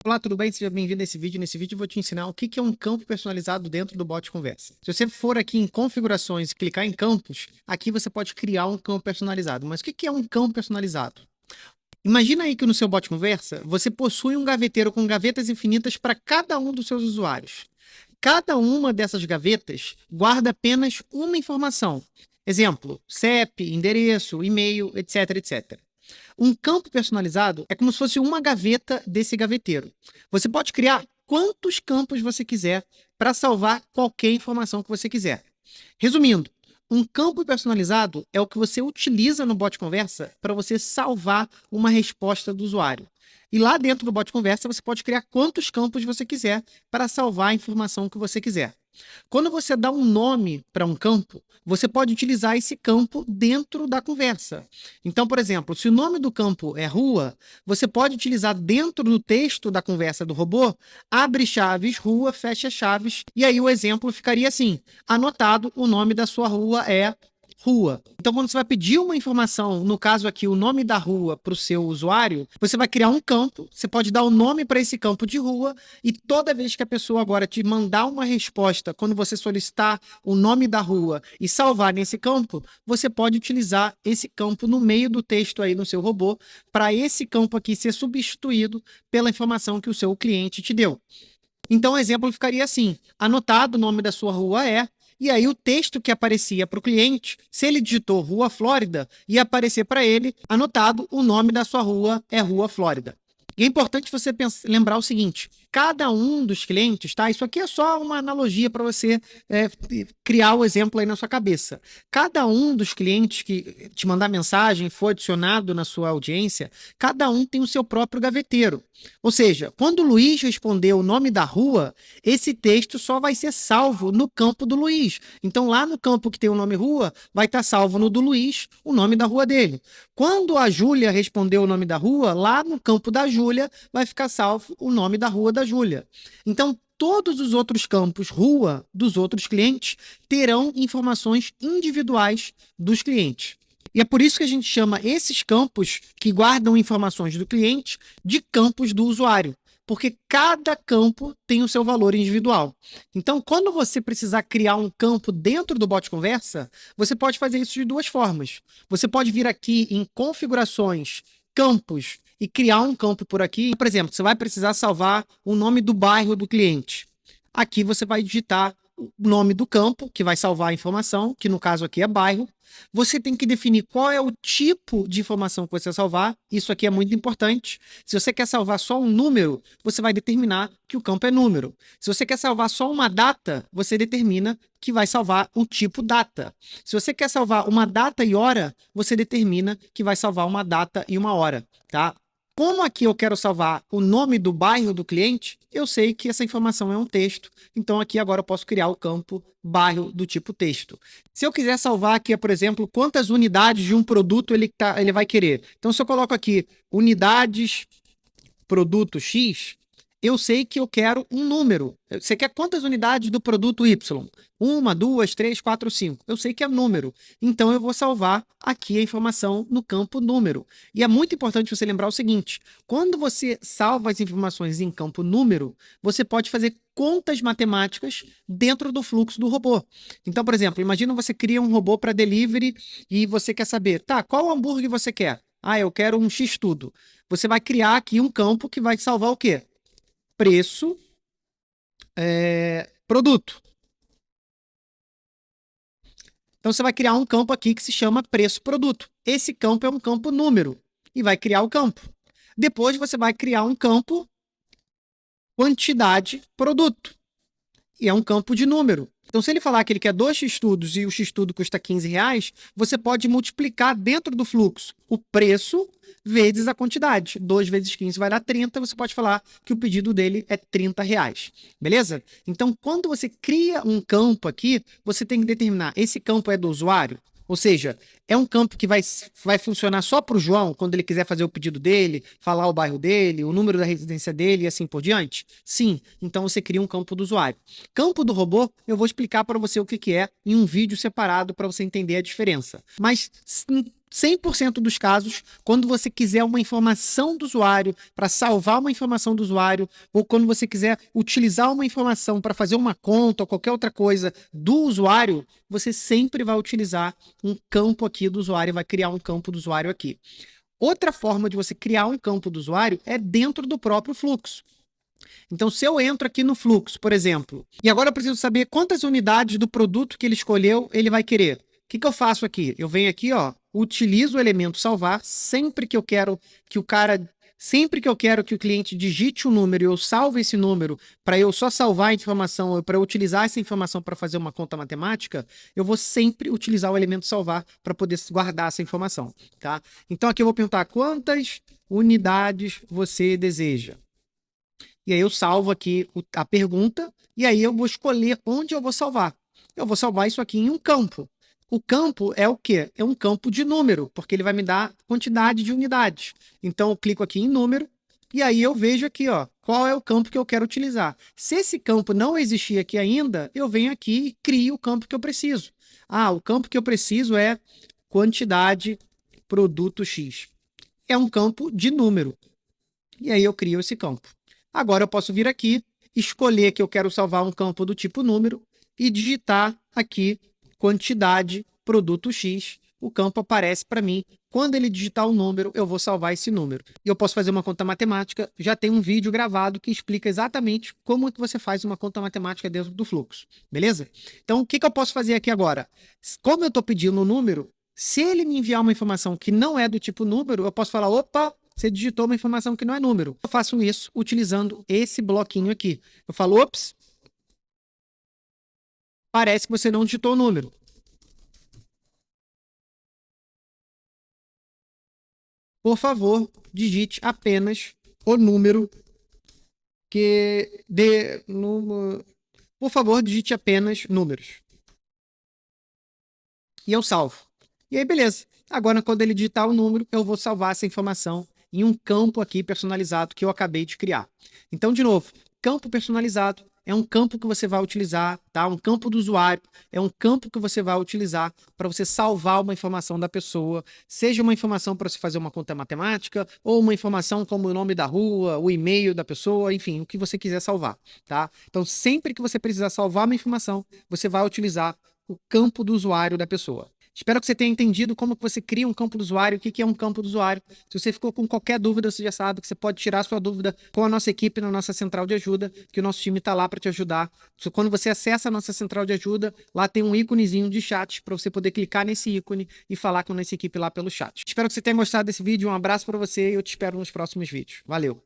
Olá, tudo bem? Seja bem-vindo a esse vídeo. Nesse vídeo eu vou te ensinar o que é um campo personalizado dentro do bot Conversa. Se você for aqui em configurações e clicar em campos, aqui você pode criar um campo personalizado. Mas o que é um campo personalizado? Imagina aí que no seu bot Conversa, você possui um gaveteiro com gavetas infinitas para cada um dos seus usuários. Cada uma dessas gavetas guarda apenas uma informação. Exemplo, CEP, endereço, e-mail, etc, etc. Um campo personalizado é como se fosse uma gaveta desse gaveteiro. Você pode criar quantos campos você quiser para salvar qualquer informação que você quiser. Resumindo, um campo personalizado é o que você utiliza no bot conversa para você salvar uma resposta do usuário. E lá dentro do bot conversa você pode criar quantos campos você quiser para salvar a informação que você quiser. Quando você dá um nome para um campo, você pode utilizar esse campo dentro da conversa. Então, por exemplo, se o nome do campo é rua, você pode utilizar dentro do texto da conversa do robô, abre chaves, rua, fecha chaves, e aí o exemplo ficaria assim: anotado, o nome da sua rua é rua. Então, quando você vai pedir uma informação, no caso aqui, o nome da rua para o seu usuário, você vai criar um campo, você pode dar o nome para esse campo de rua, e toda vez que a pessoa agora te mandar uma resposta, quando você solicitar o nome da rua e salvar nesse campo, você pode utilizar esse campo no meio do texto aí no seu robô, para esse campo aqui ser substituído pela informação que o seu cliente te deu. Então, o exemplo ficaria assim: anotado, o nome da sua rua é. E aí, o texto que aparecia para o cliente, se ele digitou Rua Flórida, ia aparecer para ele, anotado, o nome da sua rua é Rua Flórida. E é importante você lembrar o seguinte: cada um dos clientes, tá? Isso aqui é só uma analogia para você criar o exemplo aí na sua cabeça. Cada um dos clientes que te mandar mensagem, for adicionado na sua audiência, cada um tem o seu próprio gaveteiro. Ou seja, quando o Luiz responder o nome da rua, esse texto só vai ser salvo no campo do Luiz. Então, lá no campo que tem o nome rua, vai estar salvo no do Luiz o nome da rua dele. Quando a Júlia responder o nome da rua, lá no campo da Júlia vai ficar salvo o nome da rua da Júlia. Então, todos os outros campos rua dos outros clientes terão informações individuais dos clientes. E é por isso que a gente chama esses campos que guardam informações do cliente de campos do usuário, porque cada campo tem o seu valor individual. Então, quando você precisar criar um campo dentro do bot conversa, você pode fazer isso de duas formas. Você pode vir aqui em configurações, campos, e criar um campo por aqui. Por exemplo, você vai precisar salvar o nome do bairro do cliente. Aqui você vai digitar o nome do campo, que vai salvar a informação, que no caso aqui é bairro. Você tem que definir qual é o tipo de informação que você vai salvar. Isso aqui é muito importante. Se você quer salvar só um número, você vai determinar que o campo é número. Se você quer salvar só uma data, você determina que vai salvar o tipo data. Se você quer salvar uma data e hora, você determina que vai salvar uma data e uma hora, tá? Como aqui eu quero salvar o nome do bairro do cliente, eu sei que essa informação é um texto, então aqui agora eu posso criar o campo bairro do tipo texto. Se eu quiser salvar aqui, por exemplo, quantas unidades de um produto ele vai querer. Então, se eu coloco aqui unidades, produto X, eu sei que eu quero um número. Você quer quantas unidades do produto Y? 1, 2, 3, 4, 5. Eu sei que é número. Então, eu vou salvar aqui a informação no campo número. E é muito importante você lembrar o seguinte: quando você salva as informações em campo número, você pode fazer contas matemáticas dentro do fluxo do robô. Então, por exemplo, imagina você cria um robô para delivery e você quer saber, tá, qual hambúrguer você quer? Ah, eu quero um X-tudo. Você vai criar aqui um campo que vai salvar o quê? Preço, produto. Então você vai criar um campo aqui que se chama preço produto. Esse campo é um campo número e vai criar o campo. Depois você vai criar um campo quantidade produto e é um campo de número. Então, se ele falar que ele quer 2 x-tudos e o x-tudo custa R$ 15, você pode multiplicar dentro do fluxo o preço vezes a quantidade. 2 vezes 15 vai dar 30, você pode falar que o pedido dele é R$ 30, beleza? Então, quando você cria um campo aqui, você tem que determinar, esse campo é do usuário? Ou seja, é um campo que vai funcionar só para o João, quando ele quiser fazer o pedido dele, falar o bairro dele, o número da residência dele e assim por diante? Sim, então você cria um campo do usuário. Campo do robô, eu vou explicar para você o que é em um vídeo separado para você entender a diferença. Mas 100% dos casos, quando você quiser uma informação do usuário, para salvar uma informação do usuário, ou quando você quiser utilizar uma informação para fazer uma conta ou qualquer outra coisa do usuário, você sempre vai utilizar um campo aqui do usuário, vai criar um campo do usuário aqui. Outra forma de você criar um campo do usuário é dentro do próprio fluxo. Então, se eu entro aqui no fluxo, por exemplo, e agora eu preciso saber quantas unidades do produto que ele escolheu ele vai querer. O que eu faço aqui? Eu venho aqui, ó, utilizo o elemento salvar sempre que eu quero que o cara, sempre que eu quero que o cliente digite um número e eu salvo esse número para eu só salvar a informação ou para eu utilizar essa informação para fazer uma conta matemática, eu vou sempre utilizar o elemento salvar para poder guardar essa informação, tá? Então aqui eu vou perguntar quantas unidades você deseja. E aí eu salvo aqui a pergunta e aí eu vou escolher onde eu vou salvar. Eu vou salvar isso aqui em um campo. O campo é o quê? É um campo de número, porque ele vai me dar quantidade de unidades. Então eu clico aqui em número e aí eu vejo aqui, ó, qual é o campo que eu quero utilizar. Se esse campo não existir aqui ainda, eu venho aqui e crio o campo que eu preciso. Ah, o campo que eu preciso é quantidade produto X. É um campo de número. E aí eu crio esse campo. Agora eu posso vir aqui, escolher que eu quero salvar um campo do tipo número e digitar aqui quantidade produto X. O campo aparece para mim. Quando ele digitar o número, eu vou salvar esse número. E eu posso fazer uma conta matemática. Já tem um vídeo gravado que explica exatamente como é que você faz uma conta matemática dentro do fluxo. Beleza? Então, o que eu posso fazer aqui agora? Como eu estou pedindo o número, se ele me enviar uma informação que não é do tipo número, eu posso falar, opa, você digitou uma informação que não é número. Eu faço isso utilizando esse bloquinho aqui. Eu falo, ops, parece que você não digitou o número. Por favor, digite apenas o número que de número. Por favor, digite apenas números. E eu salvo. E aí, beleza. Agora, quando ele digitar o número, eu vou salvar essa informação em um campo aqui personalizado que eu acabei de criar. Então, de novo, campo personalizado é um campo que você vai utilizar, tá? Um campo do usuário é um campo que você vai utilizar para você salvar uma informação da pessoa, seja uma informação para você fazer uma conta matemática ou uma informação como o nome da rua, o e-mail da pessoa, enfim, o que você quiser salvar, tá? Então, sempre que você precisar salvar uma informação, você vai utilizar o campo do usuário da pessoa. Espero que você tenha entendido como que você cria um campo do usuário, o que é um campo do usuário. Se você ficou com qualquer dúvida, você já sabe que você pode tirar sua dúvida com a nossa equipe na nossa central de ajuda, que o nosso time está lá para te ajudar. Quando você acessa a nossa central de ajuda, lá tem um íconezinho de chat para você poder clicar nesse ícone e falar com a nossa equipe lá pelo chat. Espero que você tenha gostado desse vídeo, um abraço para você e eu te espero nos próximos vídeos. Valeu!